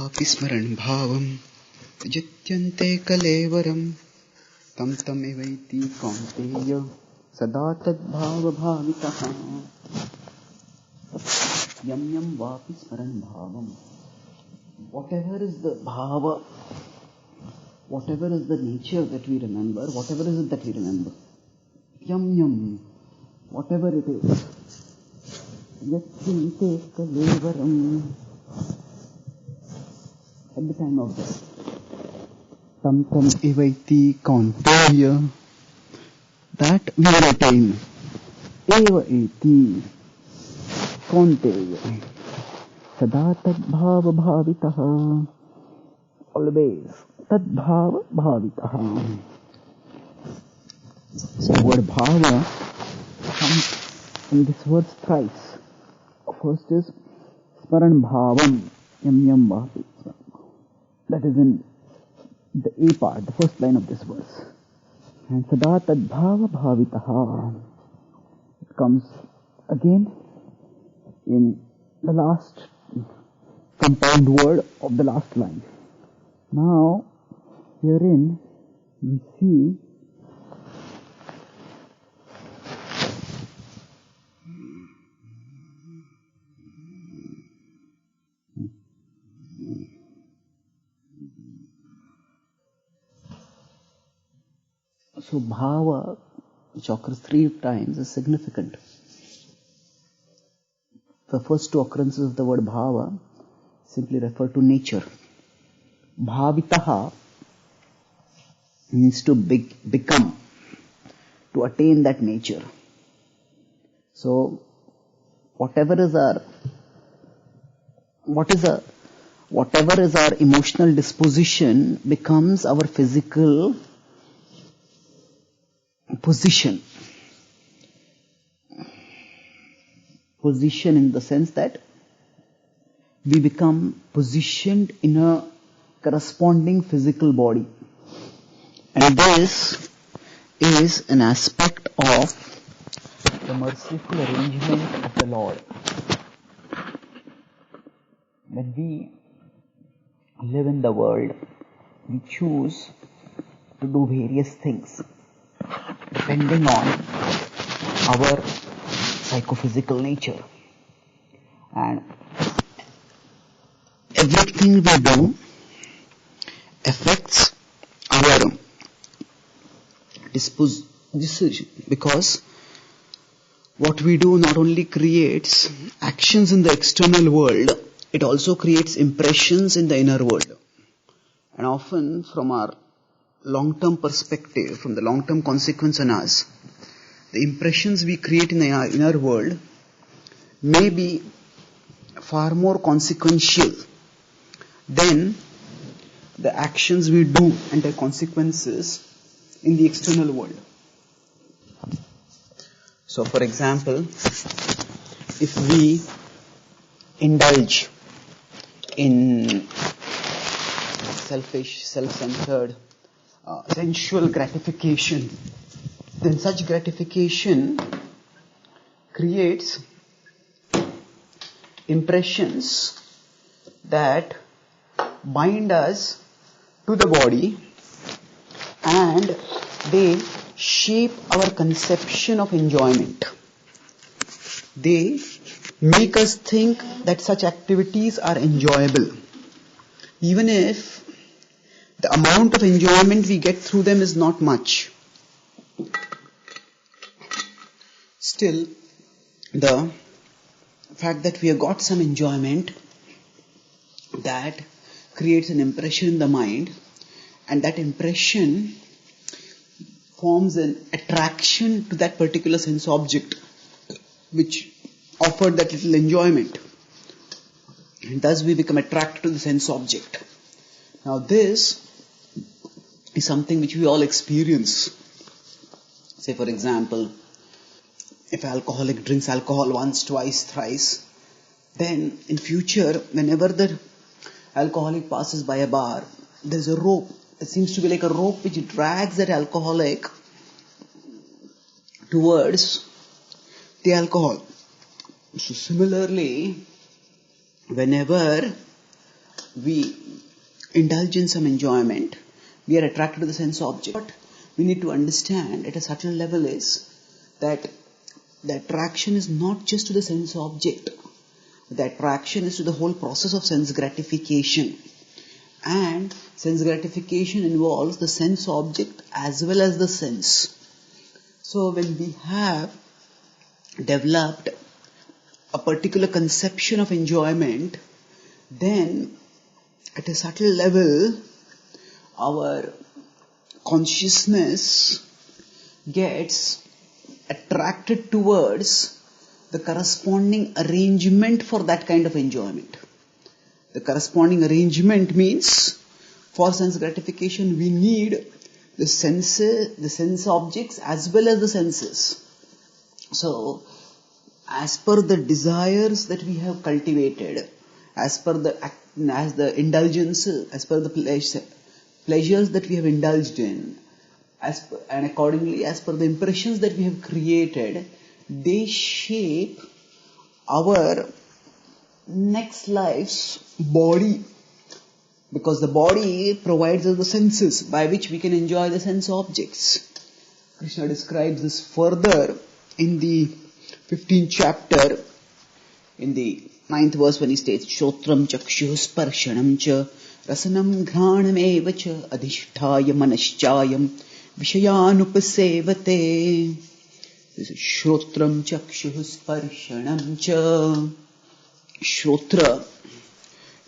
वापि स्मरन् भावं यत्यन्ते कलेवरं तं तमेवैति कौन्तेय सदा तद्भावभावितः यं यं वापि स्मरन् भावं. Whatever is the bhava, whatever is the nature that we remember, whatever is it that we remember, yam yam, whatever it is, yatyante kalevaram, at the time of death, tam tam evaiti kaunteya, that we will attain, eva iti kaunteya, sada tadbhava bhavitaha, always tadbhava bhavitaha. So the word bhava comes in this word thrice. First is smaran bhavam, yam yam vapi. That is in the A part, the first line of this verse. And sada tadbhava bhavitaha. It comes again in the last compound word of the last line. Now, herein we see so bhava, which occurs 3 times, is significant. The first 2 occurrences of the word bhava simply refer to nature. Bhavitaha means to become, to attain that nature. So, whatever is our emotional disposition becomes our physical position. Position in the sense that we become positioned in a corresponding physical body. And this is an aspect of the merciful arrangement of the Lord. When we live in the world, we choose to do various things depending on our psychophysical nature. And everything we do affects our disposition, because what we do not only creates actions in the external world, it also creates impressions in the inner world. And often from our long-term perspective, from the long-term consequence on us, the impressions we create in the inner world may be far more consequential than the actions we do and their consequences in the external world. So, for example, if we indulge in selfish, self-centered, sensual gratification, then such gratification creates impressions that bind us to the body, and they shape our conception of enjoyment. They make us think that such activities are enjoyable, even if the amount of enjoyment we get through them is not much. Still, the fact that we have got some enjoyment, that creates an impression in the mind, and that impression forms an attraction to that particular sense object which offered that little enjoyment, and thus we become attracted to the sense object. Now this is something which we all experience. Say for example, if an alcoholic drinks alcohol once, twice, thrice, then in future, whenever the alcoholic passes by a bar, there is a rope. It seems to be like a rope which drags that alcoholic towards the alcohol. So similarly, whenever we indulge in some enjoyment, we are attracted to the sense object. What we need to understand at a subtle level is that the attraction is not just to the sense object. The attraction is to the whole process of sense gratification. And sense gratification involves the sense object as well as the sense. So when we have developed a particular conception of enjoyment, then at a subtle level, our consciousness gets attracted towards the corresponding arrangement for that kind of enjoyment. The corresponding arrangement means for sense gratification we need the senses, the sense objects as well as the senses. So, as per the desires that we have cultivated, as per the indulgences, as per the pleasures that we have indulged in, and accordingly as per the impressions that we have created, they shape our next life's body, because the body provides us the senses by which we can enjoy the sense objects. Krishna describes this further in the 15th chapter, in the 9th verse, when he states, Shotram chakshuh sparshanam cha rasanam ghranam eva cha adhisthaya manaschayam vishayanupasevate. This is Shotram chakshuh sparshanam cha. Shrotra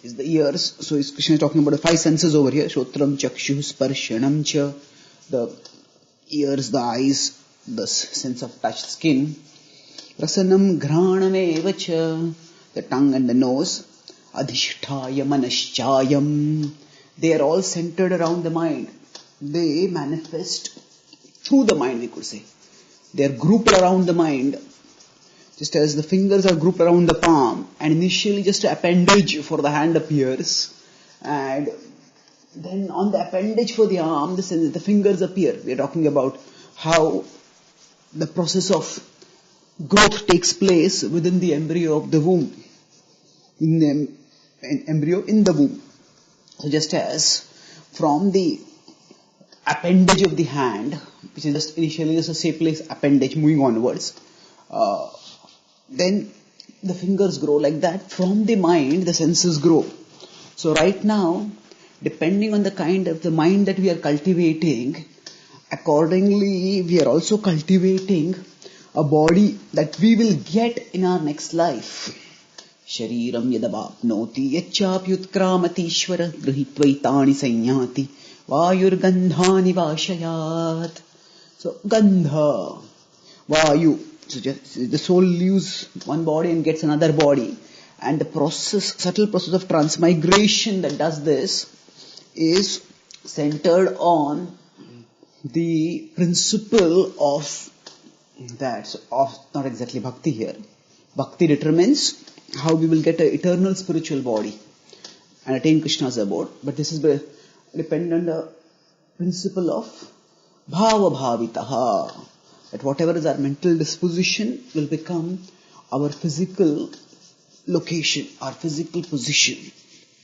is the ears. So Krishna is talking about the 5 senses over here. Shotram chakshuh sparshanam cha. The ears, the eyes, the sense of touch, skin. Rasanam ghranam eva cha. The tongue and the nose. Adhisthaya manaschayam. They are all centered around the mind. They manifest through the mind, we could say. They are grouped around the mind. Just as the fingers are grouped around the palm, and initially just an appendage for the hand appears, and then on the appendage for the arm, the fingers appear. We are talking about how the process of growth takes place within the embryo of the womb. Embryo in the womb. So just as from the appendage of the hand, which is just initially just a shapeless appendage moving onwards, then the fingers grow like that. From the mind, the senses grow. So right now, depending on the kind of the mind that we are cultivating, accordingly, we are also cultivating a body that we will get in our next life. Shariram yadabapnoti yachapyutkramati grihitvaitani sanyati vayurgandhani vashayat. So, gandha, vayu. So the soul leaves one body and gets another body. And the process, subtle process of transmigration that does this is centered on the principle of that. So not exactly bhakti here. Bhakti determines how we will get an eternal spiritual body and attain Krishna's abode. But this is dependent on the principle of bhava bhavitaha. That whatever is our mental disposition will become our physical location, our physical position,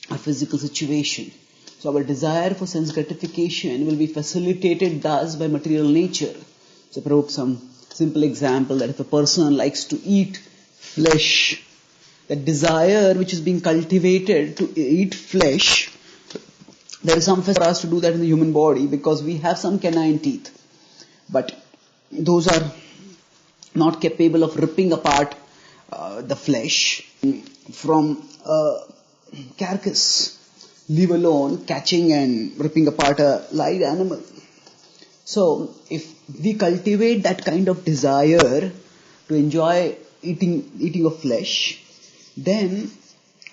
our physical situation. So our desire for sense gratification will be facilitated thus by material nature. So perhaps some simple example, that if a person likes to eat flesh, that desire which is being cultivated to eat flesh, there is some for us to do that in the human body because we have some canine teeth. But those are not capable of ripping apart the flesh from a carcass, leave alone catching and ripping apart a live animal. So if we cultivate that kind of desire to enjoy eating of flesh, then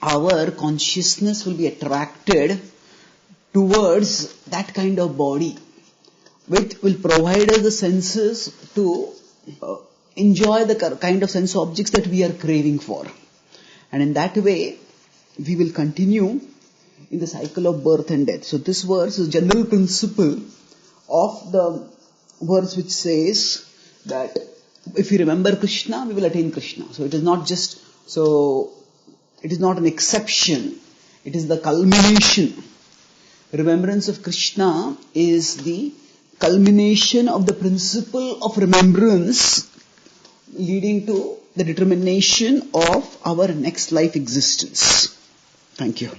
our consciousness will be attracted towards that kind of body, which will provide us the senses to enjoy the kind of sense objects that we are craving for. And in that way, we will continue in the cycle of birth and death. So this verse is a general principle of the verse which says that if we remember Krishna, we will attain Krishna. So it is not an exception It is the culmination. Remembrance of Krishna is the culmination of the principle of remembrance leading to the determination of our next life existence. Thank you.